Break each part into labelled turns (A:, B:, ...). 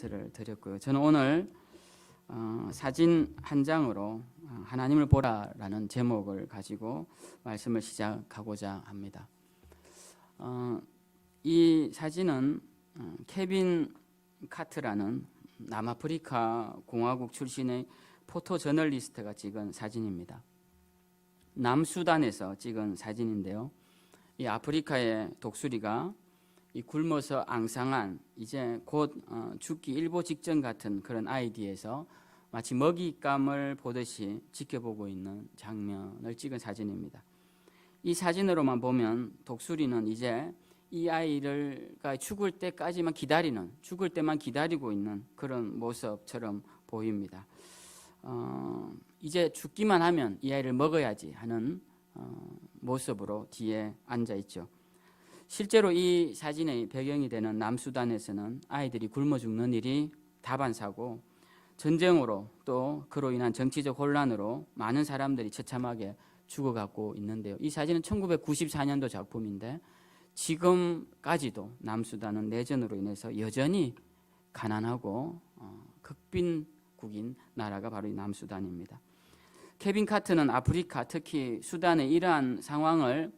A: 를 드렸고요. 저는 오늘 사진 한 장으로 하나님을 보라라는 제목을 가지고 말씀을 시작하고자 합니다. 이 사진은 케빈 카트라는 남아프리카 공화국 출신의 포토 저널리스트가 찍은 사진입니다. 남수단에서 찍은 사진인데요. 이 아프리카의 독수리가 이 굶어서 앙상한 이제 곧 죽기 일보 직전 같은 그런 아이디에서 마치 먹잇감을 보듯이 지켜보고 있는 장면을 찍은 사진입니다. 이 사진으로만 보면 독수리는 이제 이 아이가 죽을 때까지만 기다리는, 죽을 때만 기다리고 있는 그런 모습처럼 보입니다. 이제 죽기만 하면 이 아이를 먹어야지 하는 모습으로 뒤에 앉아 있죠. 실제로 이 사진의 배경이 되는 남수단에서는 아이들이 굶어 죽는 일이 다반사고 전쟁으로 또 그로 인한 정치적 혼란으로 많은 사람들이 처참하게 죽어가고 있는데요. 이 사진은 1994년도 작품인데 지금까지도 남수단은 내전으로 인해서 여전히 가난하고 극빈국인 나라가 바로 이 남수단입니다. 케빈 카트는 아프리카, 특히 수단의 이러한 상황을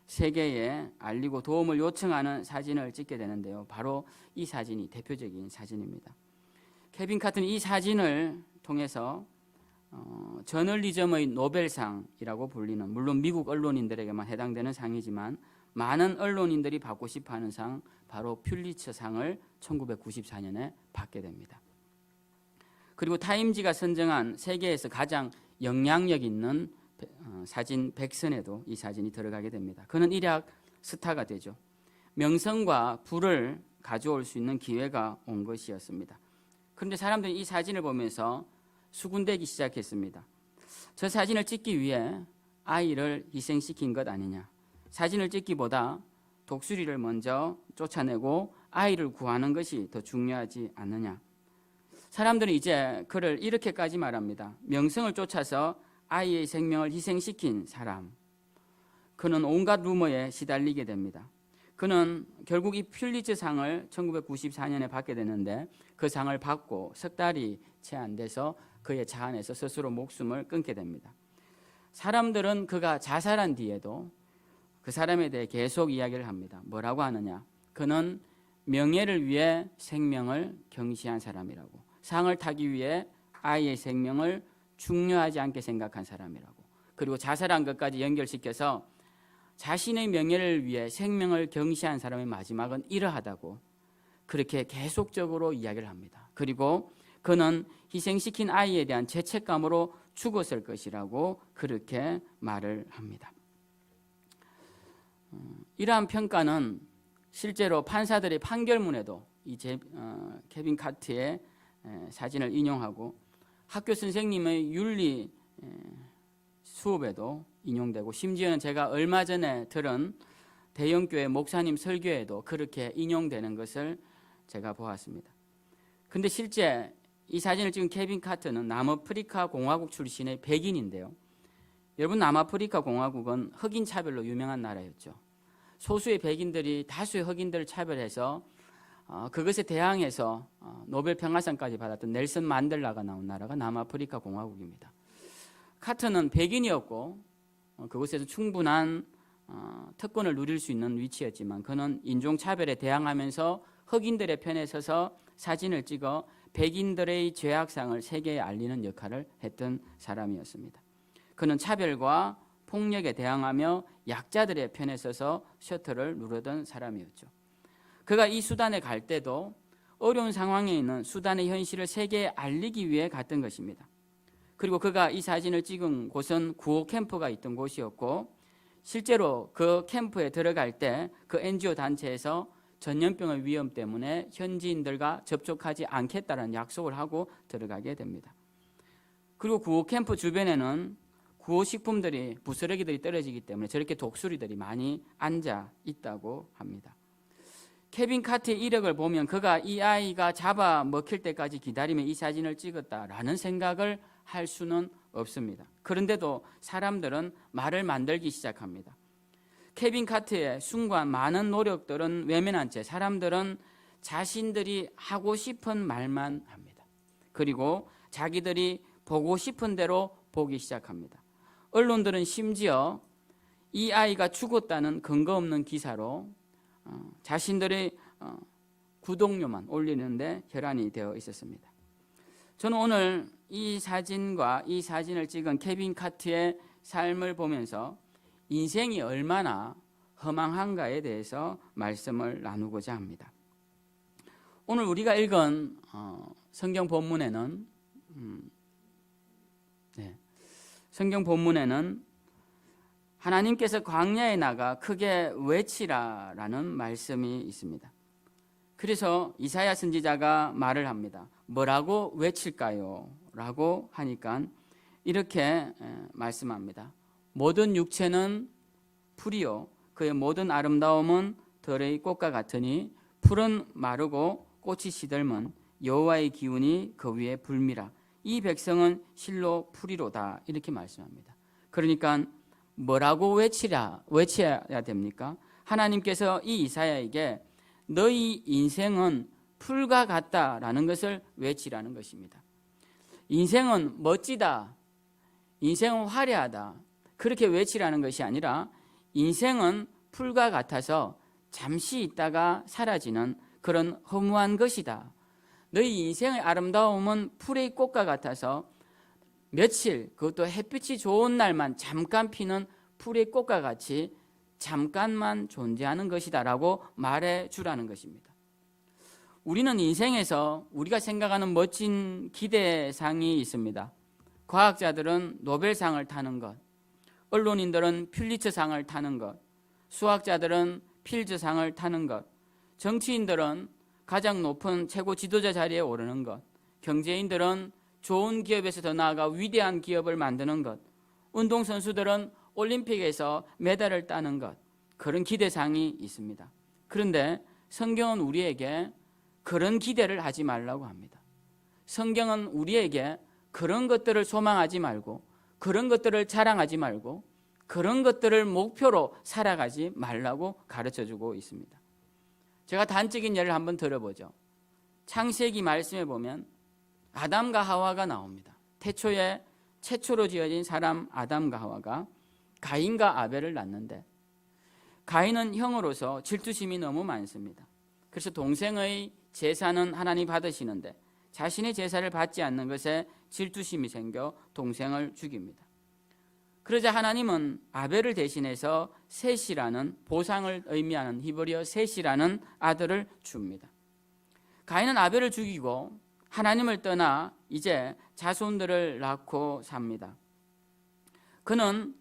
A: 세계에 알리고 도움을 요청하는 사진을 찍게 되는데요. 바로 이 사진이 대표적인 사진입니다. 케빈 카트는 이 사진을 통해서 저널리즘의 노벨상이라고 불리는, 물론 미국 언론인들에게만 해당되는 상이지만 많은 언론인들이 받고 싶어하는 상, 바로 퓰리처상을 1994년에 받게 됩니다. 그리고 타임지가 선정한 세계에서 가장 영향력 있는 사진 100선에도 이 사진이 들어가게 됩니다. 그는 일약 스타가 되죠. 명성과 부를 가져올 수 있는 기회가 온 것이었습니다. 그런데 사람들이 이 사진을 보면서 수군대기 시작했습니다. 저 사진을 찍기 위해 아이를 희생시킨 것 아니냐. 사진을 찍기보다 독수리를 먼저 쫓아내고 아이를 구하는 것이 더 중요하지 않느냐. 사람들은 이제 그를 이렇게까지 말합니다. 명성을 쫓아서 아이의 생명을 희생시킨 사람. 그는 온갖 루머에 시달리게 됩니다. 그는 결국 이 퓰리처상을 1994년에 받게 되는데 그 상을 받고 석 달이 채 안 돼서 그의 차 안에서 스스로 목숨을 끊게 됩니다. 사람들은 그가 자살한 뒤에도 그 사람에 대해 계속 이야기를 합니다. 뭐라고 하느냐? 그는 명예를 위해 생명을 경시한 사람이라고. 상을 타기 위해 아이의 생명을 중요하지 않게 생각한 사람이라고. 그리고 자살한 것까지 연결시켜서 자신의 명예를 위해 생명을 경시한 사람의 마지막은 이러하다고 그렇게 계속적으로 이야기를 합니다. 그리고 그는 희생시킨 아이에 대한 죄책감으로 죽었을 것이라고 그렇게 말을 합니다. 이러한 평가는 실제로 판사들의 판결문에도 이 케빈 카트의 사진을 인용하고 학교 선생님의 윤리 수업에도 인용되고 심지어는 제가 얼마 전에 들은 대형교회 목사님 설교에도 그렇게 인용되는 것을 제가 보았습니다. 그런데 실제 이 사진을 찍은 케빈 카트는 남아프리카 공화국 출신의 백인인데요. 여러분, 남아프리카 공화국은 흑인 차별로 유명한 나라였죠. 소수의 백인들이 다수의 흑인들을 차별해서 그것에 대항해서 노벨 평화상까지 받았던 넬슨 만델라가 나온 나라가 남아프리카 공화국입니다. 카트는 백인이었고 그곳에서 충분한 특권을 누릴 수 있는 위치였지만 그는 인종차별에 대항하면서 흑인들의 편에 서서 사진을 찍어 백인들의 죄악상을 세계에 알리는 역할을 했던 사람이었습니다. 그는 차별과 폭력에 대항하며 약자들의 편에 서서 셔터를 누르던 사람이었죠. 그가 이 수단에 갈 때도 어려운 상황에 있는 수단의 현실을 세계에 알리기 위해 갔던 것입니다. 그리고 그가 이 사진을 찍은 곳은 구호 캠프가 있던 곳이었고 실제로 그 캠프에 들어갈 때 그 NGO 단체에서 전염병의 위험 때문에 현지인들과 접촉하지 않겠다는 약속을 하고 들어가게 됩니다. 그리고 구호 캠프 주변에는 구호식품들이, 부스러기들이 떨어지기 때문에 저렇게 독수리들이 많이 앉아 있다고 합니다. 케빈 카트의 이력을 보면 그가 이 아이가 잡아 먹힐 때까지 기다리며 이 사진을 찍었다라는 생각을 할 수는 없습니다. 그런데도 사람들은 말을 만들기 시작합니다. 케빈 카트의 순간 많은 노력들은 외면한 채 사람들은 자신들이 하고 싶은 말만 합니다. 그리고 자기들이 보고 싶은 대로 보기 시작합니다. 언론들은 심지어 이 아이가 죽었다는 근거 없는 기사로 자신들의 구독료만 올리는데 혈안이 되어 있었습니다. 저는 오늘 이 사진과 이 사진을 찍은 케빈 카트의 삶을 보면서 인생이 얼마나 허망한가에 대해서 말씀을 나누고자 합니다. 오늘 우리가 읽은 성경 본문에는 하나님께서 광야에 나가 크게 외치라라는 말씀이 있습니다. 그래서 이사야 선지자가 말을 합니다. 뭐라고 외칠까요? 라고 하니까 이렇게 말씀합니다. 모든 육체는 풀이요 그의 모든 아름다움은 들의 꽃과 같으니 풀은 마르고 꽃이 시들면 여호와의 기운이 그 위에 불미라. 이 백성은 실로 풀이로다. 이렇게 말씀합니다. 그러니까 뭐라고 외쳐야 됩니까? 하나님께서 이 이사야에게 너희 인생은 풀과 같다라는 것을 외치라는 것입니다. 인생은 멋지다, 인생은 화려하다, 그렇게 외치라는 것이 아니라 인생은 풀과 같아서 잠시 있다가 사라지는 그런 허무한 것이다. 너희 인생의 아름다움은 풀의 꽃과 같아서 며칠, 그것도 햇빛이 좋은 날만 잠깐 피는 풀의 꽃과 같이 잠깐만 존재하는 것이다 라고 말해 주라는 것입니다. 우리는 인생에서 우리가 생각하는 멋진 기대상이 있습니다. 과학자들은 노벨상을 타는 것, 언론인들은 퓰리처상을 타는 것, 수학자들은 필즈상을 타는 것, 정치인들은 가장 높은 최고 지도자 자리에 오르는 것, 경제인들은 좋은 기업에서 더 나아가 위대한 기업을 만드는 것, 운동선수들은 올림픽에서 메달을 따는 것, 그런 기대상이 있습니다. 그런데 성경은 우리에게 그런 기대를 하지 말라고 합니다. 성경은 우리에게 그런 것들을 소망하지 말고, 그런 것들을 자랑하지 말고, 그런 것들을 목표로 살아가지 말라고 가르쳐주고 있습니다. 제가 단적인 예를 한번 들어보죠. 창세기 말씀에 보면 아담과 하와가 나옵니다. 태초에 최초로 지어진 사람 아담과 하와가 가인과 아벨을 낳는데, 가인은 형으로서 질투심이 너무 많습니다. 그래서 동생의 제사는 하나님 받으시는데 자신의 제사를 받지 않는 것에 질투심이 생겨 동생을 죽입니다. 그러자 하나님은 아벨을 대신해서 셋이라는, 보상을 의미하는 히브리어 셋이라는 아들을 줍니다. 가인은 아벨을 죽이고 하나님을 떠나 이제 자손들을 낳고 삽니다. 그는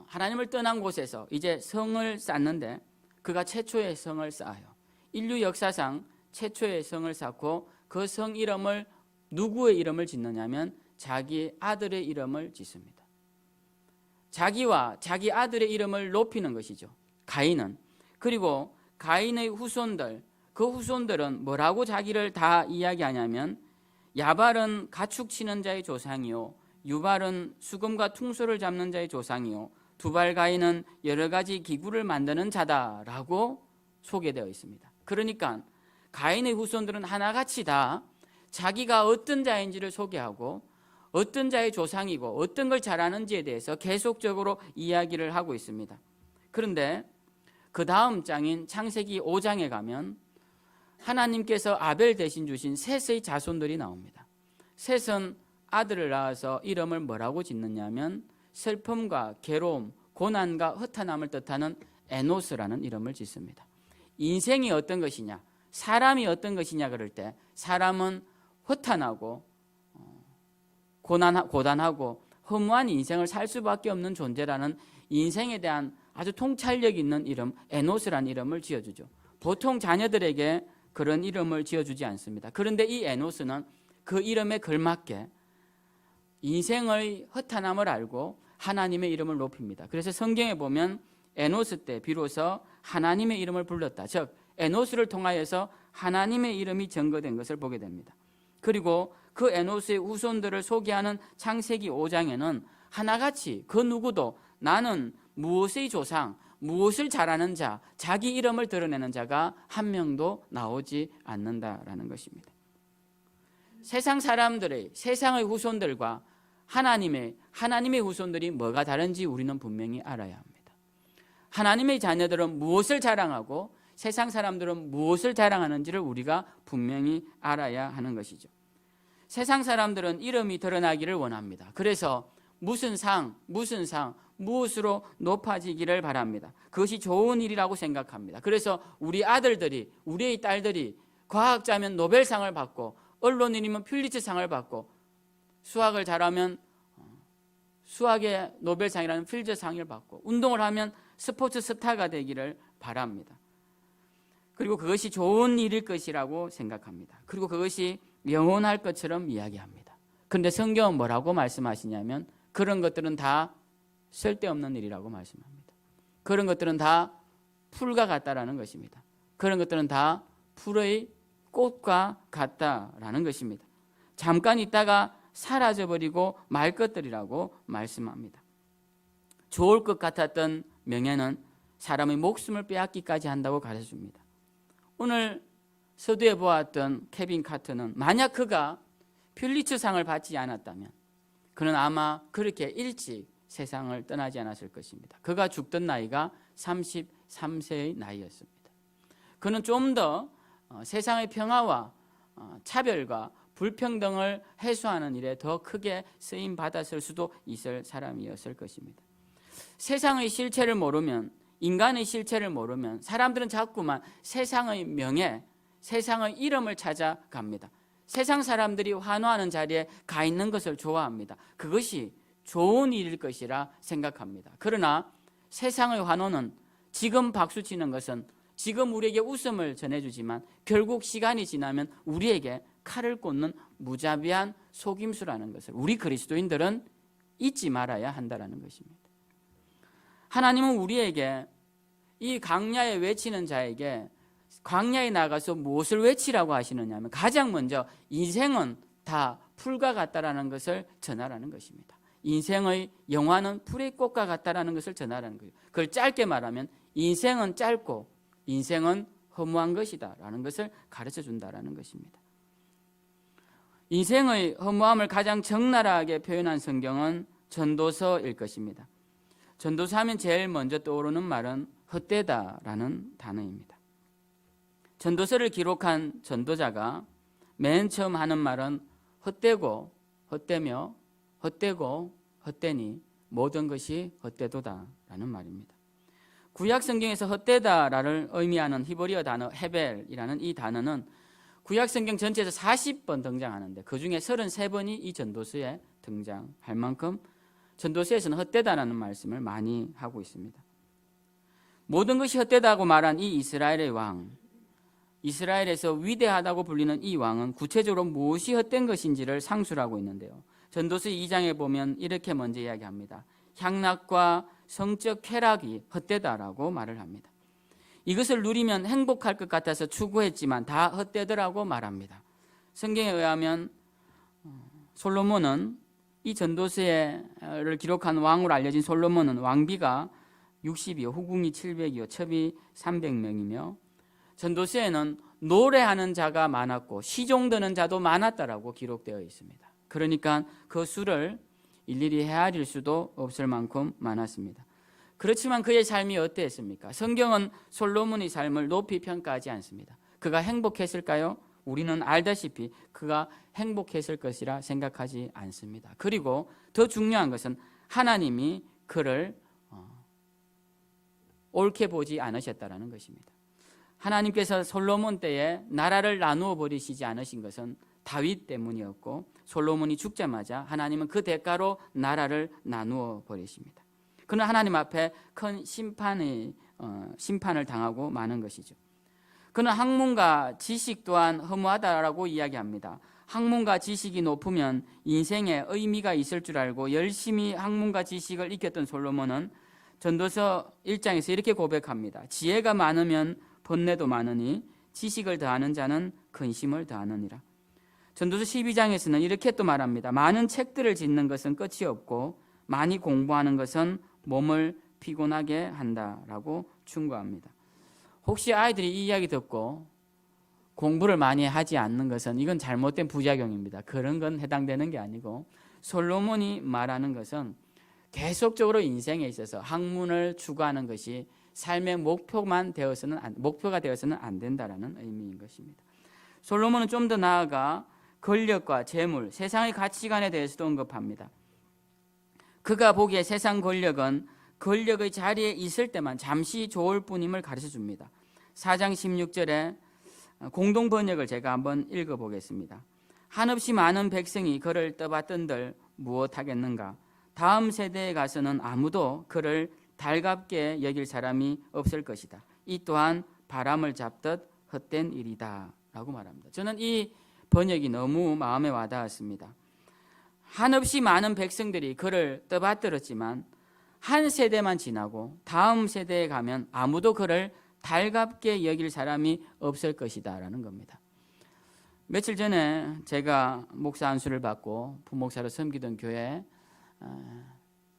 A: 하나님을 떠난 곳에서 이제 성을 쌓는데 그가 최초의 성을 쌓아요. 인류 역사상 최초의 성을 쌓고 그 성 이름을, 누구의 이름을 짓느냐면 자기 아들의 이름을 짓습니다. 자기와 자기 아들의 이름을 높이는 것이죠, 가인은. 그리고 가인의 후손들, 그 후손들은 뭐라고 자기를 다 이야기하냐면 야발은 가축 치는 자의 조상이요, 유발은 수금과 퉁소를 잡는 자의 조상이요, 두발 가인은 여러 가지 기구를 만드는 자다라고 소개되어 있습니다. 그러니까 가인의 후손들은 하나같이 다 자기가 어떤 자인지를 소개하고 어떤 자의 조상이고 어떤 걸 잘하는지에 대해서 계속적으로 이야기를 하고 있습니다. 그런데 그 다음 장인 창세기 5장에 가면 하나님께서 아벨 대신 주신 셋의 자손들이 나옵니다. 셋은 아들을 낳아서 이름을 뭐라고 짓느냐면 슬픔과 괴로움, 고난과 허탄함을 뜻하는 에노스라는 이름을 짓습니다. 인생이 어떤 것이냐, 사람이 어떤 것이냐 그럴 때 사람은 허탄하고 고단하고 허무한 인생을 살 수밖에 없는 존재라는 인생에 대한 아주 통찰력 있는 이름, 에노스라는 이름을 지어주죠. 보통 자녀들에게 그런 이름을 지어주지 않습니다. 그런데 이 에노스는 그 이름에 걸맞게 인생의 허탄함을 알고 하나님의 이름을 높입니다. 그래서 성경에 보면 에노스 때 비로소 하나님의 이름을 불렀다. 즉 에노스를 통하여서 하나님의 이름이 증거된 것을 보게 됩니다. 그리고 그 에노스의 후손들을 소개하는 창세기 5장에는 하나같이 그 누구도 나는 무엇의 조상, 무엇을 잘하는 자, 자기 이름을 드러내는 자가 한 명도 나오지 않는다라는 것입니다. 세상 사람들의, 세상의 후손들과 하나님의 후손들이 뭐가 다른지 우리는 분명히 알아야 합니다. 하나님의 자녀들은 무엇을 자랑하고 세상 사람들은 무엇을 자랑하는지를 우리가 분명히 알아야 하는 것이죠. 세상 사람들은 이름이 드러나기를 원합니다. 그래서 무슨 상, 무엇으로 높아지기를 바랍니다. 그것이 좋은 일이라고 생각합니다. 그래서 우리 아들들이, 우리의 딸들이 과학자면 노벨상을 받고, 언론인이면 퓰리츠상을 받고, 수학을 잘하면 수학의 노벨상이라는 필즈상을 받고, 운동을 하면 스포츠 스타가 되기를 바랍니다. 그리고 그것이 좋은 일일 것이라고 생각합니다. 그리고 그것이 영원할 것처럼 이야기합니다. 그런데 성경은 뭐라고 말씀하시냐면 그런 것들은 다 쓸데없는 일이라고 말씀합니다. 그런 것들은 다 풀과 같다라는 것입니다. 그런 것들은 다 풀의 꽃과 같다라는 것입니다. 잠깐 있다가 사라져버리고 말 것들이라고 말씀합니다. 좋을 것 같았던 명예는 사람의 목숨을 빼앗기까지 한다고 가르쳐줍니다. 오늘 서두에 보았던 케빈 카터는 만약 그가 퓰리츠상을 받지 않았다면 그는 아마 그렇게 일찍 세상을 떠나지 않았을 것입니다. 그가 죽던 나이가 33세의 나이였습니다. 그는 좀 더 세상의 평화와 차별과 불평등을 해소하는 일에 더 크게 쓰임 받았을 수도 있을 사람이었을 것입니다. 세상의 실체를 모르면, 인간의 실체를 모르면 사람들은 자꾸만 세상의 명예, 세상의 이름을 찾아갑니다. 세상 사람들이 환호하는 자리에 가 있는 것을 좋아합니다. 그것이 좋은 일일 것이라 생각합니다. 그러나 세상의 환호는, 지금 박수치는 것은 지금 우리에게 웃음을 전해주지만 결국 시간이 지나면 우리에게 칼을 꽂는 무자비한 속임수라는 것을 우리 그리스도인들은 잊지 말아야 한다는 것입니다. 하나님은 우리에게, 이 광야에 외치는 자에게 광야에 나가서 무엇을 외치라고 하시느냐 하면 가장 먼저 인생은 다 풀과 같다라는 것을 전하라는 것입니다. 인생의 영화는 풀의 꽃과 같다라는 것을 전하라는 거예요. 그걸 짧게 말하면 인생은 짧고 인생은 허무한 것이다 라는 것을 가르쳐 준다라는 것입니다. 인생의 허무함을 가장 적나라하게 표현한 성경은 전도서일 것입니다. 전도서 하면 제일 먼저 떠오르는 말은 헛되다라는 단어입니다. 전도서를 기록한 전도자가 맨 처음 하는 말은 헛되고 헛되며 헛되고 헛되니 모든 것이 헛되도다 라는 말입니다. 구약 성경에서 헛되다를 의미하는 히브리어 단어 헤벨이라는 이 단어는 구약 성경 전체에서 40번 등장하는데 그중에 33번이 이 전도서에 등장할 만큼 전도서에서는 헛되다라는 말씀을 많이 하고 있습니다. 모든 것이 헛되다고 말한 이 이스라엘의 왕, 이스라엘에서 위대하다고 불리는 이 왕은 구체적으로 무엇이 헛된 것인지를 상술하고 있는데요. 전도서 2장에 보면 이렇게 먼저 이야기합니다. 향락과 성적 쾌락이 헛되다라고 말을 합니다. 이것을 누리면 행복할 것 같아서 추구했지만 다 헛되더라고 말합니다. 성경에 의하면 솔로몬은, 이 전도서를 기록한 왕으로 알려진 솔로몬은 왕비가 60이요, 후궁이 700이요, 첩이 300명이며 전도서에는 노래하는 자가 많았고 시종드는 자도 많았다라고 기록되어 있습니다. 그러니까 그 수를 일일이 헤아릴 수도 없을 만큼 많았습니다. 그렇지만 그의 삶이 어땠습니까? 성경은 솔로몬의 삶을 높이 평가하지 않습니다. 그가 행복했을까요? 우리는 알다시피 그가 행복했을 것이라 생각하지 않습니다. 그리고 더 중요한 것은 하나님이 그를 옳게 보지 않으셨다는 것입니다. 하나님께서 솔로몬 때에 나라를 나누어 버리시지 않으신 것은 다윗 때문이었고 솔로몬이 죽자마자 하나님은 그 대가로 나라를 나누어 버리십니다. 그는 하나님 앞에 큰 심판을 당하고 마는 것이죠. 그는 학문과 지식 또한 허무하다라고 이야기합니다. 학문과 지식이 높으면 인생에 의미가 있을 줄 알고 열심히 학문과 지식을 익혔던 솔로몬은 전도서 1장에서 이렇게 고백합니다. 지혜가 많으면 번뇌도 많으니 지식을 더하는 자는 근심을 더하느니라. 전도서 12장에서는 이렇게 또 말합니다. 많은 책들을 짓는 것은 끝이 없고 많이 공부하는 것은 몸을 피곤하게 한다라고 충고합니다. 혹시 아이들이 이 이야기 듣고 공부를 많이 하지 않는 것은 이건 잘못된 부작용입니다. 그런 건 해당되는 게 아니고 솔로몬이 말하는 것은 계속적으로 인생에 있어서 학문을 추구하는 것이 삶의 목표가 되어서는 안 된다라는 의미인 것입니다. 솔로몬은 좀 더 나아가 권력과 재물, 세상의 가치관에 대해서도 언급합니다. 그가 보기에 세상 권력은 권력의 자리에 있을 때만 잠시 좋을 뿐임을 가르쳐 줍니다. 4장 16절에 공동 번역을 제가 한번 읽어보겠습니다. 한없이 많은 백성이 그를 떠받든들 무엇하겠는가? 다음 세대에 가서는 아무도 그를 달갑게 여길 사람이 없을 것이다. 이 또한 바람을 잡듯 헛된 일이다 라고 말합니다. 저는 이 번역이 너무 마음에 와닿았습니다. 한없이 많은 백성들이 그를 떠받들었지만 한 세대만 지나고 다음 세대에 가면 아무도 그를 달갑게 여길 사람이 없을 것이다 라는 겁니다. 며칠 전에 제가 목사 안수를 받고 부목사로 섬기던 교회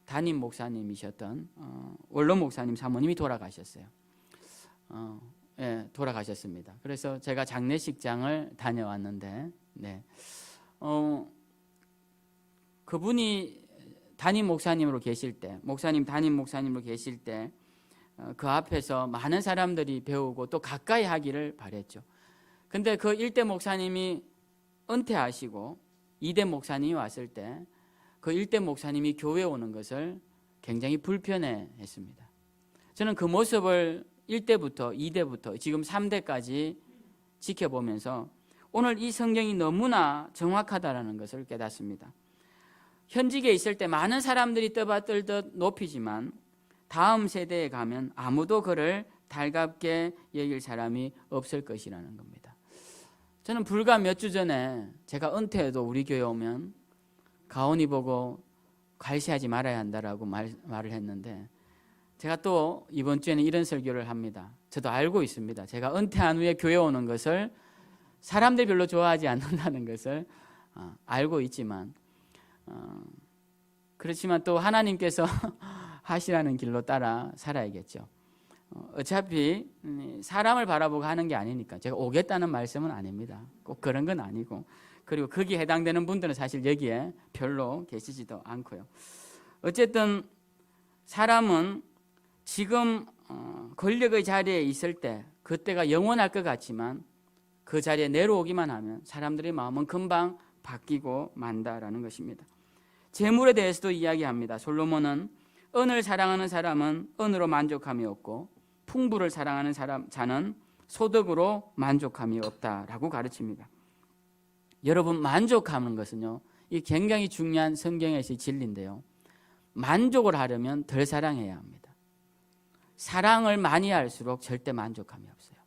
A: 담임 목사님이셨던 원로 목사님 사모님이 돌아가셨어요. 돌아가셨습니다. 그래서 제가 장례식장을 다녀왔는데 그분이 담임 목사님으로 계실 때, 담임 목사님으로 계실 때 그 앞에서 많은 사람들이 배우고 또 가까이 하기를 바랬죠. 근데 그 1대 목사님이 은퇴하시고 2대 목사님이 왔을 때 그 1대 목사님이 교회에 오는 것을 굉장히 불편해 했습니다. 저는 그 모습을 1대부터 2대부터 지금 3대까지 지켜보면서 오늘 이 성경이 너무나 정확하다는 것을 깨닫습니다. 현직에 있을 때 많은 사람들이 떠받들듯 높이지만 다음 세대에 가면 아무도 그를 달갑게 여길 사람이 없을 것이라는 겁니다. 저는 불과 몇 주 전에 제가 은퇴해도 우리 교회 오면 가온 입고 갈시하지 말아야 한다라고 말을 했는데 제가 또 이번 주에는 이런 설교를 합니다. 저도 알고 있습니다. 제가 은퇴한 후에 교회 오는 것을 사람들이 별로 좋아하지 않는다는 것을 알고 있지만 그렇지만 또 하나님께서 하시라는 길로 따라 살아야겠죠. 어차피 사람을 바라보고 하는 게 아니니까 제가 오겠다는 말씀은 아닙니다. 꼭 그런 건 아니고 그리고 거기에 해당되는 분들은 사실 여기에 별로 계시지도 않고요. 어쨌든 사람은 지금 권력의 자리에 있을 때 그때가 영원할 것 같지만 그 자리에 내려오기만 하면 사람들의 마음은 금방 바뀌고 만다라는 것입니다. 재물에 대해서도 이야기합니다. 솔로몬은 은을 사랑하는 사람은 은으로 만족함이 없고 풍부를 사랑하는 자는 소득으로 만족함이 없다라고 가르칩니다. 여러분, 만족하는 것은요, 이 굉장히 중요한 성경에서의 진리인데요. 만족을 하려면 덜 사랑해야 합니다. 사랑을 많이 할수록 절대 만족함이 없어요.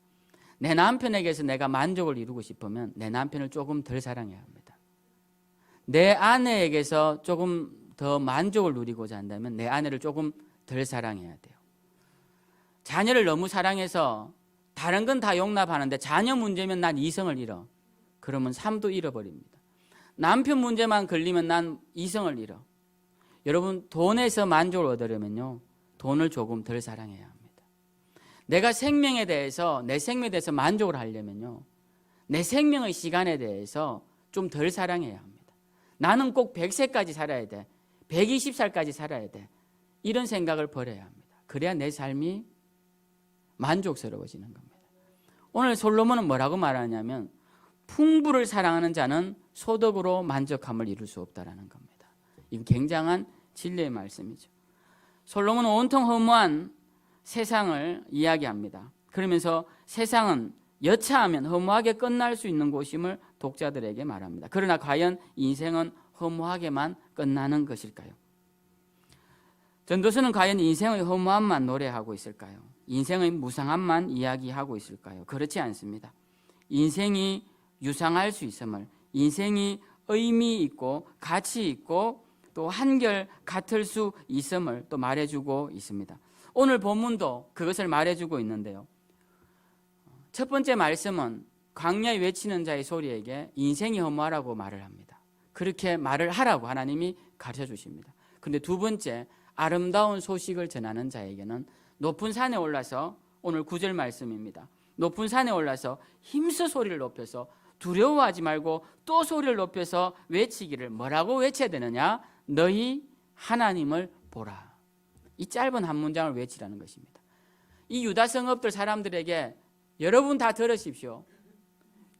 A: 내 남편에게서 내가 만족을 이루고 싶으면 내 남편을 조금 덜 사랑해야 합니다. 내 아내에게서 조금 더 만족을 누리고자 한다면 내 아내를 조금 덜 사랑해야 돼요. 자녀를 너무 사랑해서 다른 건 다 용납하는데 자녀 문제면 난 이성을 잃어. 그러면 삶도 잃어버립니다. 남편 문제만 걸리면 난 이성을 잃어. 여러분, 돈에서 만족을 얻으려면요, 돈을 조금 덜 사랑해야 합니다. 내가 생명에 대해서, 내 생명에 대해서 만족을 하려면요, 내 생명의 시간에 대해서 좀 덜 사랑해야 합니다. 나는 꼭 100세까지 살아야 돼. 120살까지 살아야 돼. 이런 생각을 버려야 합니다. 그래야 내 삶이 만족스러워지는 겁니다. 오늘 솔로몬은 뭐라고 말하냐면 풍부를 사랑하는 자는 소득으로 만족함을 이룰 수 없다라는 겁니다. 이건 굉장한 진리의 말씀이죠. 솔로몬은 온통 허무한 세상을 이야기합니다. 그러면서 세상은 여차하면 허무하게 끝날 수 있는 곳임을 독자들에게 말합니다. 그러나 과연 인생은 허무하게만 끝나는 것일까요? 전도서는 과연 인생의 허무함만 노래하고 있을까요? 인생의 무상함만 이야기하고 있을까요? 그렇지 않습니다. 인생이 유상할 수 있음을, 인생이 의미 있고 가치 있고 또 한결 같을 수 있음을 또 말해주고 있습니다. 오늘 본문도 그것을 말해주고 있는데요. 첫 번째 말씀은 광야에 외치는 자의 소리에게 인생이 허무하라고 말을 합니다. 그렇게 말을 하라고 하나님이 가르쳐 주십니다. 그런데 두 번째, 아름다운 소식을 전하는 자에게는 높은 산에 올라서, 오늘 9절 말씀입니다, 높은 산에 올라서 힘써 소리를 높여서 두려워하지 말고 또 소리를 높여서 외치기를, 뭐라고 외쳐야 되느냐? 너희 하나님을 보라. 이 짧은 한 문장을 외치라는 것입니다. 이 유다 성읍들 사람들에게 여러분 다 들으십시오.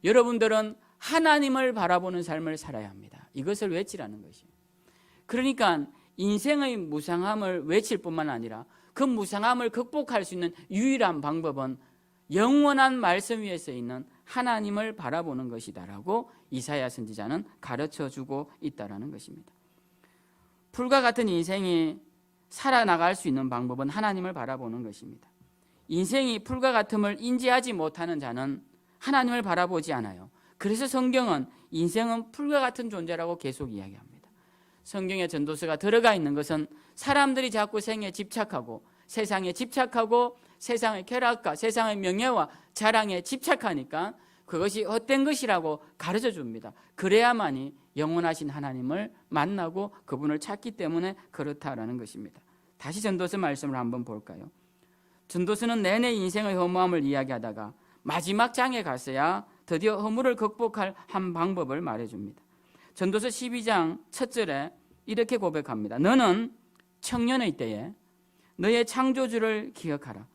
A: 여러분들은 하나님을 바라보는 삶을 살아야 합니다. 이것을 외치라는 것이에요. 그러니까 인생의 무상함을 외칠 뿐만 아니라 그 무상함을 극복할 수 있는 유일한 방법은 영원한 말씀 위에 서 있는 하나님을 바라보는 것이다라고 이사야 선지자는 가르쳐주고 있다라는 것입니다. 풀과 같은 인생이 살아나갈 수 있는 방법은 하나님을 바라보는 것입니다. 인생이 풀과 같음을 인지하지 못하는 자는 하나님을 바라보지 않아요. 그래서 성경은 인생은 풀과 같은 존재라고 계속 이야기합니다. 성경에 전도서가 들어가 있는 것은 사람들이 자꾸 생에 집착하고 세상에 집착하고 세상의 쾌락과 세상의 명예와 자랑에 집착하니까 그것이 헛된 것이라고 가르쳐 줍니다. 그래야만이 영원하신 하나님을 만나고 그분을 찾기 때문에 그렇다라는 것입니다. 다시 전도서 말씀을 한번 볼까요? 전도서는 내내 인생의 허무함을 이야기하다가 마지막 장에 가서야 드디어 허물을 극복할 한 방법을 말해줍니다. 전도서 12장 첫 절에 이렇게 고백합니다. 너는 청년의 때에 너의 창조주를 기억하라.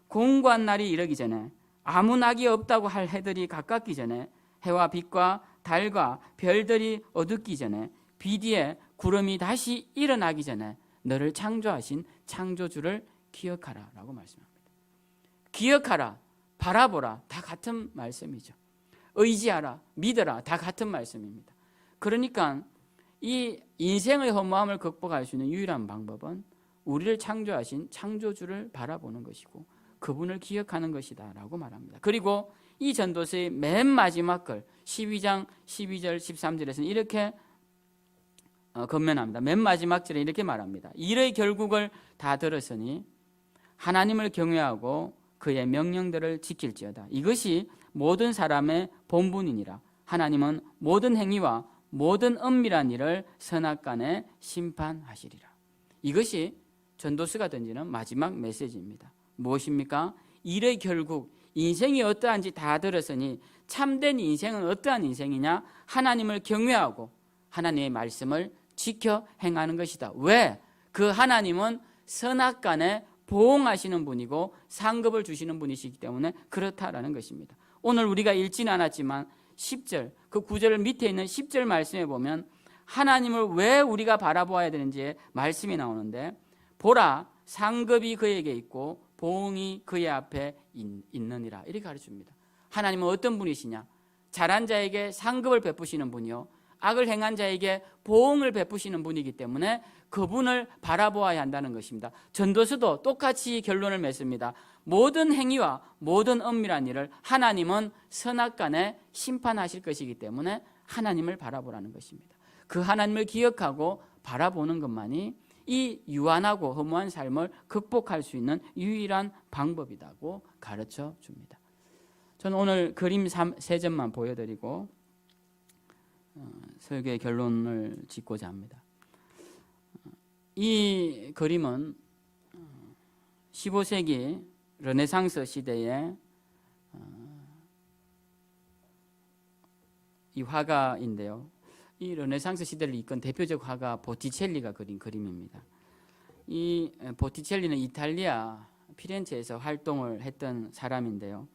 A: 공고한 날이 이르기 전에, 아무 낙이 없다고 할 해들이 가깝기 전에, 해와 빛과 달과 별들이 어둡기 전에, 비 뒤에 구름이 다시 일어나기 전에 너를 창조하신 창조주를 기억하라 라고 말씀합니다. 기억하라, 바라보라, 다 같은 말씀이죠. 의지하라, 믿어라, 다 같은 말씀입니다. 그러니까 이 인생의 허무함을 극복할 수 있는 유일한 방법은 우리를 창조하신 창조주를 바라보는 것이고 그분을 기억하는 것이다 라고 말합니다. 그리고 이 전도서의 맨 마지막 글 12장 12절 13절에서는 이렇게 건면합니다. 맨 마지막 절에 이렇게 말합니다. 일의 결국을 다 들었으니 하나님을 경외하고 그의 명령들을 지킬지어다. 이것이 모든 사람의 본분이니라. 하나님은 모든 행위와 모든 은밀한 일을 선악간에 심판하시리라. 이것이 전도서가 던지는 마지막 메시지입니다. 무엇입니까? 일의 결국, 인생이 어떠한지 다 들었으니 참된 인생은 어떠한 인생이냐? 하나님을 경외하고 하나님의 말씀을 지켜 행하는 것이다. 왜? 그 하나님은 선악간에 보응하시는 분이고 상급을 주시는 분이시기 때문에 그렇다라는 것입니다. 오늘 우리가 읽지는 않았지만 10절, 그 9절 밑에 있는 10절 말씀에 보면 하나님을 왜 우리가 바라보아야 되는지 말씀이 나오는데, 보라, 상급이 그에게 있고 보응이 그의 앞에 있느니라, 이렇게 가르쳐줍니다. 하나님은 어떤 분이시냐? 잘한 자에게 상급을 베푸시는 분이요, 악을 행한 자에게 보응을 베푸시는 분이기 때문에 그분을 바라보아야 한다는 것입니다. 전도서도 똑같이 결론을 맺습니다. 모든 행위와 모든 은밀한 일을 하나님은 선악간에 심판하실 것이기 때문에 하나님을 바라보라는 것입니다. 그 하나님을 기억하고 바라보는 것만이 이 유한하고 허무한 삶을 극복할 수 있는 유일한 방법이라고 가르쳐 줍니다. 저는 오늘 그림 3점만 보여드리고 설교의 결론을 짓고자 합니다. 이 그림은 15세기 르네상스 시대의 이 화가인데요. 이 르네상스 시대를 이끈 대표적 화가 보티첼리가 그린 그림입니다. 이 보티첼리는 이탈리아 피렌체에서 활동을 했던 사람인데요.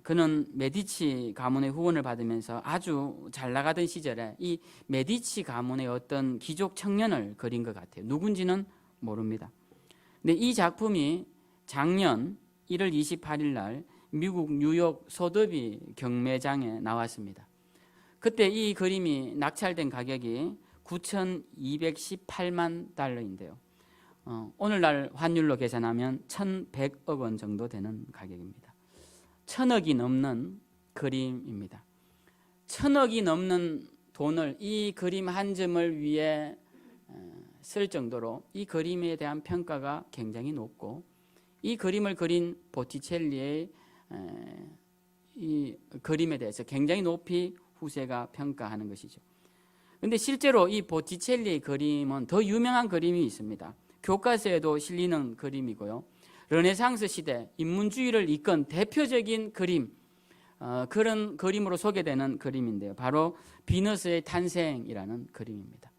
A: 그는 메디치 가문의 후원을 받으면서 아주 잘 나가던 시절에 이 메디치 가문의 어떤 귀족 청년을 그린 것 같아요. 누군지는 모릅니다. 근데 이 작품이 작년 1월 28일 날 미국 뉴욕 소더비 경매장에 나왔습니다. 그때 이 그림이 낙찰된 가격이 9,218만 달러인데요. 오늘날 환율로 계산하면 1,100억 원 정도 되는 가격입니다. 1,000억이 넘는 그림입니다. 1,000억이 넘는 돈을 이 그림 한 점을 위해 쓸 정도로 이 그림에 대한 평가가 굉장히 높고, 이 그림을 그린 보티첼리의 이 그림에 대해서 굉장히 높이 후세가 평가하는 것이죠. 그런데 실제로 이 보티첼리의 그림은 더 유명한 그림이 있습니다. 교과서에도 실리는 그림이고요. 르네상스 시대 인문주의를 이끈 대표적인 그림, 그런 그림으로 소개되는 그림인데요. 바로 비너스의 탄생이라는 그림입니다.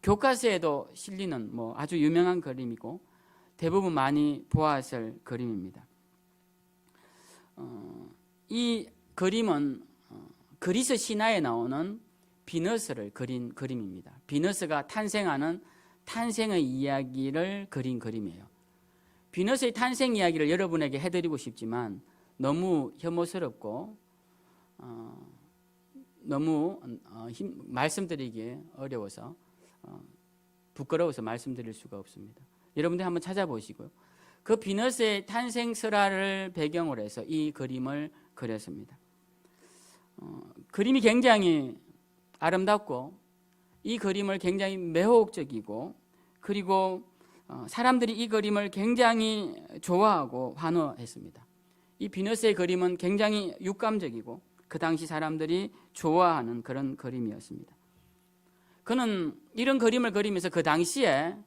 A: 교과서에도 실리는 아주 유명한 그림이고 대부분 많이 보았을 그림입니다. 이 그림은 그리스 신화에 나오는 비너스를 그린 그림입니다. 비너스가 탄생하는 탄생의 이야기를 그린 그림이에요. 비너스의 탄생 이야기를 여러분에게 해드리고 싶지만 너무 혐오스럽고 너무 말씀드리기 어려워서 부끄러워서 말씀드릴 수가 없습니다. 여러분들 한번 찾아보시고요. 그 비너스의 탄생 설화를 배경으로 해서 이 그림을 그렸습니다. 그림이 굉장히 아름답고 이 그림을 굉장히 매혹적이고 그리고 사람들이 이 그림을 굉장히 좋아하고 환호했습니다. 이 비너스의 그림은 굉장히 육감적이고 그 당시 사람들이 좋아하는 그런 그림이었습니다. 그는 이런 그림을 그리면서 그 당시에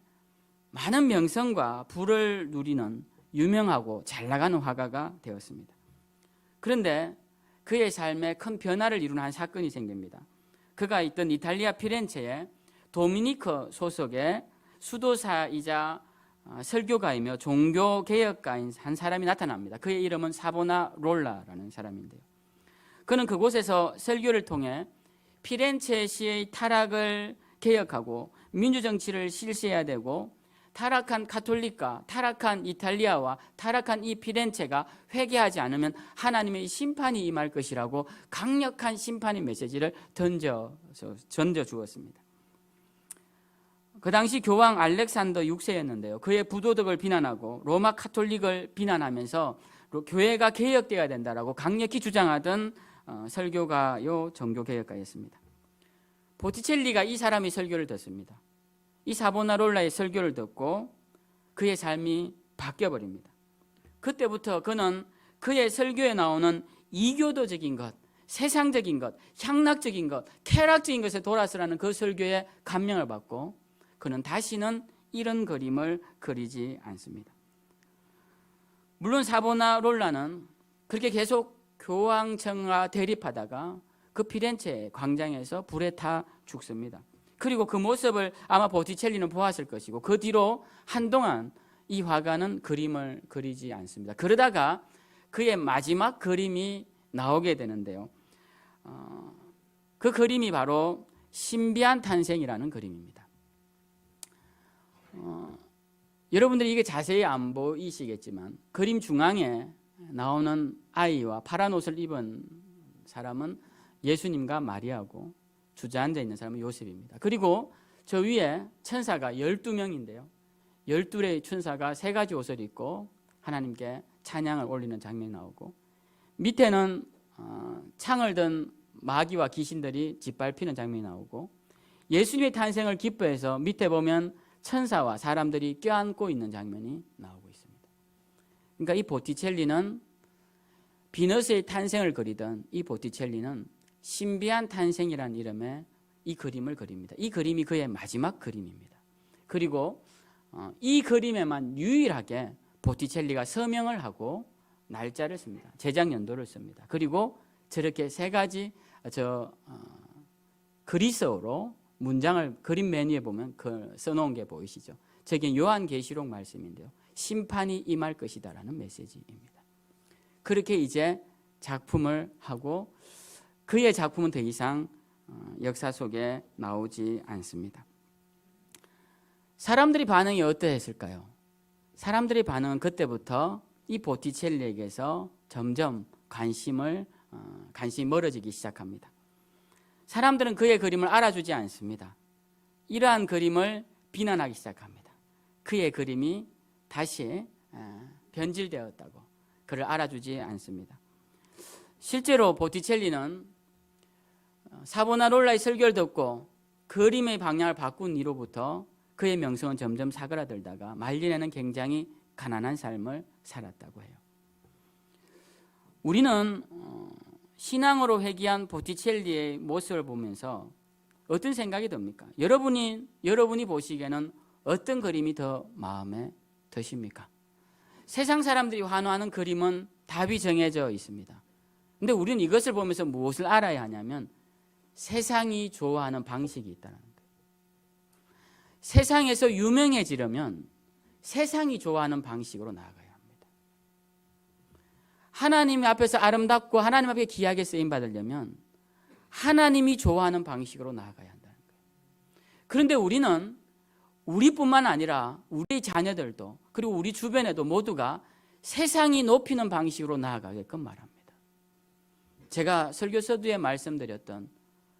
A: 많은 명성과 부를 누리는 유명하고 잘 나가는 화가가 되었습니다. 그런데 그의 삶에 큰 변화를 이루는 한 사건이 생깁니다. 그가 있던 이탈리아 피렌체에 도미니크 소속의 수도사이자 설교가이며 종교개혁가인 한 사람이 나타납니다. 그의 이름은 사보나롤라라는 사람인데요. 그는 그곳에서 설교를 통해 피렌체시의 타락을 개혁하고 민주정치를 실시해야 되고 타락한 카톨릭과 타락한 이탈리아와 타락한 이 피렌체가 회개하지 않으면 하나님의 심판이 임할 것이라고 강력한 심판의 메시지를 던져 주었습니다. 그 당시 교황 알렉산더 6세였는데요. 그의 부도덕을 비난하고 로마 카톨릭을 비난하면서 교회가 개혁되어야 된다라고 강력히 주장하던 설교가요 종교개혁가였습니다. 보티첼리가 이 사람의 설교를 듣습니다. 이 사보나롤라의 설교를 듣고 그의 삶이 바뀌어버립니다. 그때부터 그는 그의 설교에 나오는 이교도적인 것, 세상적인 것, 향락적인 것, 쾌락적인 것에 돌아서라는 그 설교에 감명을 받고 그는 다시는 이런 그림을 그리지 않습니다. 물론 사보나롤라는 그렇게 계속 교황청과 대립하다가 그 피렌체 광장에서 불에 타 죽습니다. 그리고 그 모습을 아마 보티첼리는 보았을 것이고 그 뒤로 한동안 이 화가는 그림을 그리지 않습니다. 그러다가 그의 마지막 그림이 나오게 되는데요. 그 그림이 바로 신비한 탄생이라는 그림입니다. 여러분들이 이게 자세히 안 보이시겠지만 그림 중앙에 나오는 아이와 파란 옷을 입은 사람은 예수님과 마리아고 주저앉아 있는 사람은 요셉입니다. 그리고 저 위에 천사가 12명인데요. 12의 천사가 3가지 옷을 입고 하나님께 찬양을 올리는 장면이 나오고 밑에는 창을 든 마귀와 귀신들이 짓밟히는 장면이 나오고 예수님의 탄생을 기뻐해서 밑에 보면 천사와 사람들이 껴안고 있는 장면이 나오고 있습니다. 그러니까 이 보티첼리는 비너스의 탄생을 그리던 이 보티첼리는 신비한 탄생이라는 이름의 이 그림을 그립니다. 이 그림이 그의 마지막 그림입니다. 그리고 이 그림에만 유일하게 보티첼리가 서명을 하고 날짜를 씁니다. 제작 연도를 씁니다. 그리고 저렇게 3가지 그리스어로 문장을 그림 메뉴에 보면 써놓은 게 보이시죠? 저게 요한계시록 말씀인데요. 심판이 임할 것이다라는 메시지입니다. 그렇게 이제 작품을 하고 그의 작품은 더 이상 역사 속에 나오지 않습니다. 사람들의 반응이 어떠했을까요? 사람들의 반응은 그때부터 이 보티첼리에게서 점점 관심이 멀어지기 시작합니다. 사람들은 그의 그림을 알아주지 않습니다. 이러한 그림을 비난하기 시작합니다. 그의 그림이 다시 변질되었다고 그를 알아주지 않습니다. 실제로 보티첼리는 사보나롤라의 설교를 듣고 그림의 방향을 바꾼 이후부터 그의 명성은 점점 사그라들다가 말년에는 굉장히 가난한 삶을 살았다고 해요. 우리는 신앙으로 회귀한 보티첼리의 모습을 보면서 어떤 생각이 듭니까? 여러분이 보시기에는 어떤 그림이 더 마음에 드십니까? 세상 사람들이 환호하는 그림은 답이 정해져 있습니다. 근데 우리는 이것을 보면서 무엇을 알아야 하냐면 세상이 좋아하는 방식이 있다는 거예요. 세상에서 유명해지려면 세상이 좋아하는 방식으로 나아가야 합니다. 하나님 앞에서 아름답고 하나님 앞에 귀하게 쓰임받으려면 하나님이 좋아하는 방식으로 나아가야 한다는 거예요. 그런데 우리는 우리뿐만 아니라 우리 자녀들도 그리고 우리 주변에도 모두가 세상이 높이는 방식으로 나아가게끔 말합니다. 제가 설교 서두에 말씀드렸던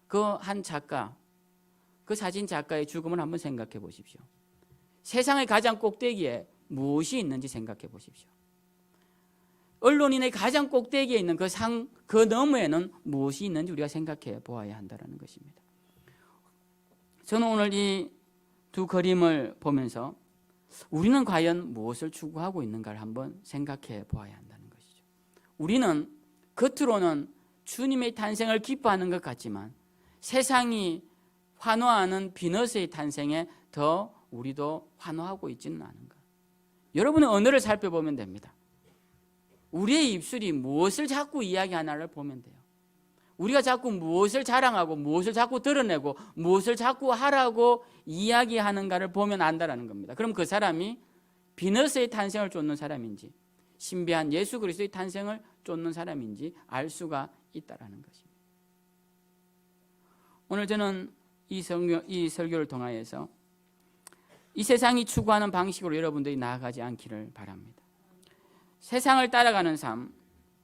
A: 그 한 작가, 그 사진 작가의 죽음을 한번 생각해 보십시오. 세상의 가장 꼭대기에 무엇이 있는지 생각해 보십시오. 언론인의 가장 꼭대기에 있는 그 너머에는 무엇이 있는지 우리가 생각해 보아야 한다는 것입니다. 저는 오늘 이 두 그림을 보면서 우리는 과연 무엇을 추구하고 있는가를 한번 생각해 보아야 한다는 것이죠. 우리는 겉으로는 주님의 탄생을 기뻐하는 것 같지만 세상이 환호하는 비너스의 탄생에 더 우리도 환호하고 있지는 않은가. 여러분의 언어를 살펴보면 됩니다. 우리의 입술이 무엇을 자꾸 이야기하나를 보면 돼요. 우리가 자꾸 무엇을 자랑하고 무엇을 자꾸 드러내고 무엇을 자꾸 하라고 이야기하는가를 보면 안다라는 겁니다. 그럼 그 사람이 비너스의 탄생을 쫓는 사람인지 신비한 예수 그리스도의 탄생을 쫓는 사람인지 알 수가 있다라는 것입니다. 오늘 저는 이 설교를 통하여서 이 세상이 추구하는 방식으로 여러분들이 나아가지 않기를 바랍니다. 세상을 따라가는 삶,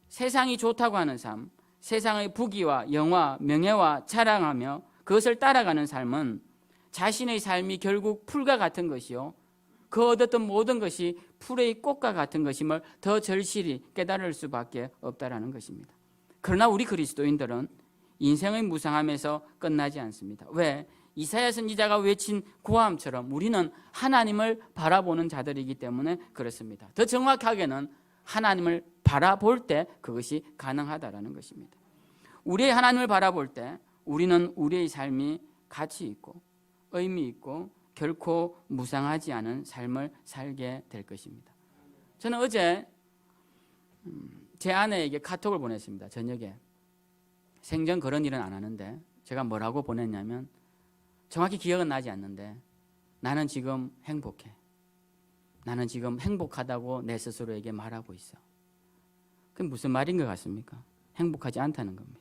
A: 세상이 좋다고 하는 삶, 세상의 부귀와 영화, 명예와 자랑하며 그것을 따라가는 삶은 자신의 삶이 결국 풀과 같은 것이요 그 얻었던 모든 것이 풀의 꽃과 같은 것임을 더 절실히 깨달을 수밖에 없다라는 것입니다. 그러나 우리 그리스도인들은 인생의 무상함에서 끝나지 않습니다. 왜? 이사야 선지자가 외친 고함처럼 우리는 하나님을 바라보는 자들이기 때문에 그렇습니다. 더 정확하게는 하나님을 바라볼 때 그것이 가능하다라는 것입니다. 우리의 하나님을 바라볼 때 우리는 우리의 삶이 가치 있고 의미 있고 결코 무상하지 않은 삶을 살게 될 것입니다. 저는 어제 제 아내에게 카톡을 보냈습니다. 저녁에. 생전 그런 일은 안 하는데 제가 뭐라고 보냈냐면 정확히 기억은 나지 않는데 나는 지금 행복해. 나는 지금 행복하다고 내 스스로에게 말하고 있어. 그게 무슨 말인 것 같습니까? 행복하지 않다는 겁니다.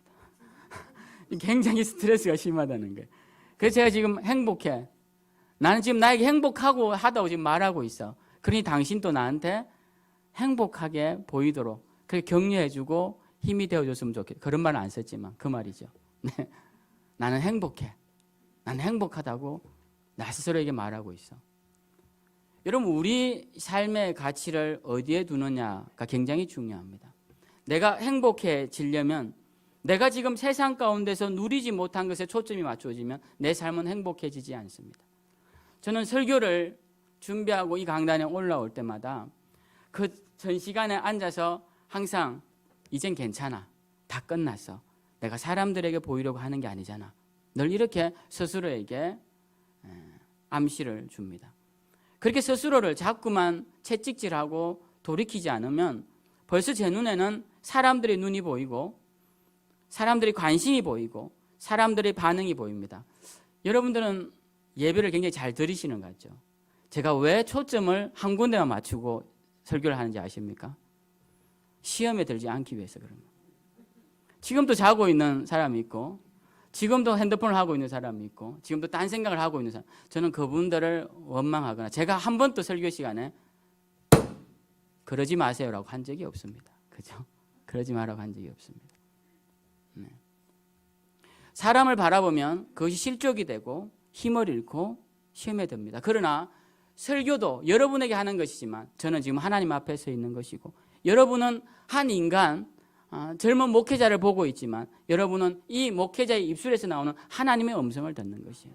A: 굉장히 스트레스가 심하다는 거예요. 그래서 제가 지금 행복해. 나는 지금 나에게 행복하고 하다고 지금 말하고 있어. 그러니 당신도 나한테 행복하게 보이도록 그렇게 격려해주고 힘이 되어줬으면 좋겠다. 그런 말은 안 썼지만 그 말이죠. 네. 나는 행복해. 나는 행복하다고 나 스스로에게 말하고 있어. 여러분 우리 삶의 가치를 어디에 두느냐가 굉장히 중요합니다. 내가 행복해지려면 내가 지금 세상 가운데서 누리지 못한 것에 초점이 맞춰지면 내 삶은 행복해지지 않습니다. 저는 설교를 준비하고 이 강단에 올라올 때마다 그 전 시간에 앉아서 항상 이젠 괜찮아. 다 끝났어. 내가 사람들에게 보이려고 하는 게 아니잖아. 늘 이렇게 스스로에게 암시를 줍니다. 그렇게 스스로를 자꾸만 채찍질하고 돌이키지 않으면 벌써 제 눈에는 사람들의 눈이 보이고 사람들의 관심이 보이고 사람들의 반응이 보입니다. 여러분들은 예배를 굉장히 잘 들으시는 것 같죠? 제가 왜 초점을 한 군데만 맞추고 설교를 하는지 아십니까? 시험에 들지 않기 위해서 그런 거예요. 지금도 자고 있는 사람이 있고 지금도 핸드폰을 하고 있는 사람이 있고 지금도 딴 생각을 하고 있는 사람, 저는 그분들을 원망하거나 제가 한 번도 설교 시간에 그러지 마세요라고 한 적이 없습니다. 그죠? 그러지 마라고 한 적이 없습니다. 네. 사람을 바라보면 그것이 실족이 되고 힘을 잃고 시험에 듭니다. 그러나 설교도 여러분에게 하는 것이지만 저는 지금 하나님 앞에 서 있는 것이고 여러분은 한 인간 젊은 목회자를 보고 있지만 여러분은 이 목회자의 입술에서 나오는 하나님의 음성을 듣는 것이에요.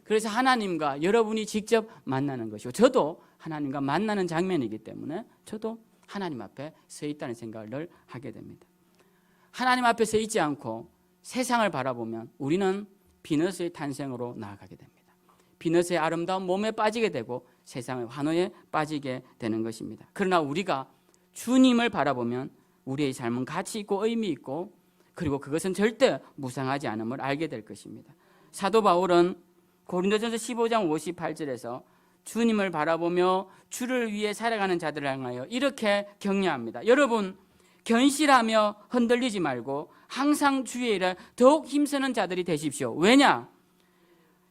A: 그래서 하나님과 여러분이 직접 만나는 것이고 저도 하나님과 만나는 장면이기 때문에 저도 하나님 앞에 서 있다는 생각을 늘 하게 됩니다. 하나님 앞에 서 있지 않고 세상을 바라보면 우리는 비너스의 탄생으로 나아가게 됩니다. 비너스의 아름다운 몸에 빠지게 되고 세상의 환호에 빠지게 되는 것입니다. 그러나 우리가 주님을 바라보면 우리의 삶은 가치 있고 의미 있고 그리고 그것은 절대 무상하지 않음을 알게 될 것입니다. 사도 바울은 고린도전서 15장 58절에서 주님을 바라보며 주를 위해 살아가는 자들을 향하여 이렇게 격려합니다. 여러분 견실하며 흔들리지 말고 항상 주의 일에 더욱 힘쓰는 자들이 되십시오. 왜냐?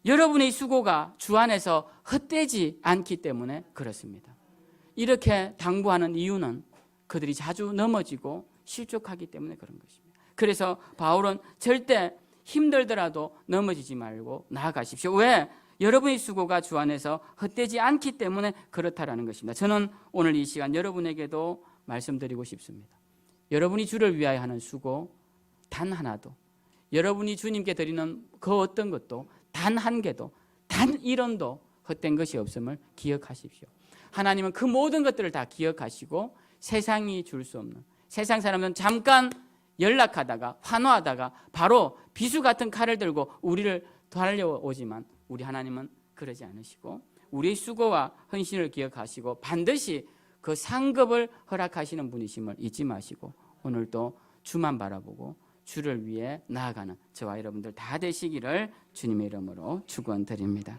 A: 여러분의 수고가 주 안에서 헛되지 않기 때문에 그렇습니다. 이렇게 당부하는 이유는 그들이 자주 넘어지고 실족하기 때문에 그런 것입니다. 그래서 바울은 절대 힘들더라도 넘어지지 말고 나아가십시오. 왜? 여러분의 수고가 주 안에서 헛되지 않기 때문에 그렇다라는 것입니다. 저는 오늘 이 시간 여러분에게도 말씀드리고 싶습니다. 여러분이 주를 위하여 하는 수고 단 하나도, 여러분이 주님께 드리는 그 어떤 것도 단 한 개도, 단 1원도 헛된 것이 없음을 기억하십시오. 하나님은 그 모든 것들을 다 기억하시고 세상이 줄 수 없는, 세상 사람은 잠깐 연락하다가 환호하다가 바로 비수 같은 칼을 들고 우리를 달려오지만 우리 하나님은 그러지 않으시고 우리의 수고와 헌신을 기억하시고 반드시 그 상급을 허락하시는 분이심을 잊지 마시고 오늘도 주만 바라보고 주를 위해 나아가는 저와 여러분들 다 되시기를 주님의 이름으로 축원드립니다.